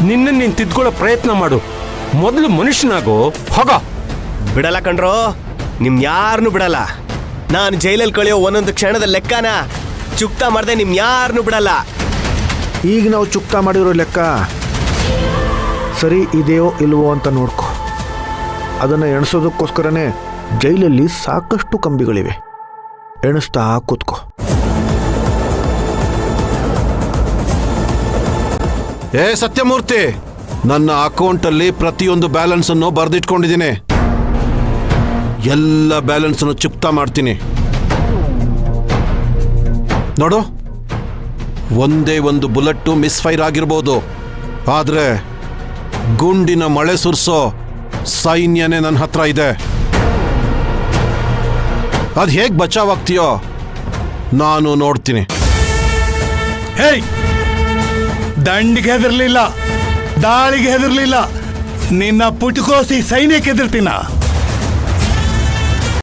ನಿನ್ನ ನೀನ್ ತಿದ್ಕೊಳ್ಳೋ ಪ್ರಯತ್ನ ಮಾಡು. ಮೊದಲು ಮನುಷ್ಯನಾಗೋ. ಹೋಗ. ಬಿಡಲ್ಲ ಕಣ್ರೋ, ನಿಮ್ ಯಾರನ್ನು ಬಿಡಲ್ಲ. ನಾನು ಜೈಲಲ್ಲಿ ಕಳೆಯೋ ಒಂದೊಂದು ಕ್ಷಣದ ಲೆಕ್ಕನ ಚುಕ್ತಾ ಮಾಡದೆ ನಿಮ್ ಯಾರನ್ನು ಬಿಡಲ್ಲ. ಈಗ ನಾವು ಚುಕ್ತಾ ಮಾಡಿರೋ ಲೆಕ್ಕ ಸರಿ ಇದೆಯೋ ಇಲ್ವೋ ಅಂತ ನೋಡ್ಕೊ. ಅದನ್ನು ಎಣಿಸೋದಕ್ಕೋಸ್ಕರನೇ ಜೈಲಲ್ಲಿ ಸಾಕಷ್ಟು ಕಂಬಿಗಳಿವೆ. ಎಣಿಸ್ತಾ ಕೂತ್ಕೋ. ಏ ಸತ್ಯಮೂರ್ತಿ, ನನ್ನ ಅಕೌಂಟಲ್ಲಿ ಪ್ರತಿಯೊಂದು ಬ್ಯಾಲೆನ್ಸ್ ಅನ್ನು ಬರೆದಿಟ್ಕೊಂಡಿದ್ದೀನಿ. ಎಲ್ಲ ಬ್ಯಾಲೆನ್ಸ್ ಅನ್ನು ಚುಕ್ತಾ ಮಾಡ್ತೀನಿ. ನೋಡು, ಒಂದೇ ಒಂದು ಬುಲೆಟ್ ಮಿಸ್ಫೈರ್ ಆಗಿರ್ಬೋದು, ಆದ್ರೆ ಗುಂಡಿನ ಮಳೆ ಸುರಿಸೋ ಸೈನ್ಯನೇ ನನ್ನ ಹತ್ರ ಇದೆ. ಅದು ಹೇಗೆ ಬಚಾವಾಗ್ತೀಯೋ ನಾನು ನೋಡ್ತೀನಿ. ಹೇಯ್, ದಂಡಿಗೆ ಹೆದರ್ಲಿಲ್ಲ, ದಾಳಿಗೆ ಹೆದರ್ಲಿಲ್ಲ, ನಿನ್ನ ಪುಟಕೋಸಿ ಸೈನ್ಯಕ್ಕೆ ಹೆದರ್ತೀನ.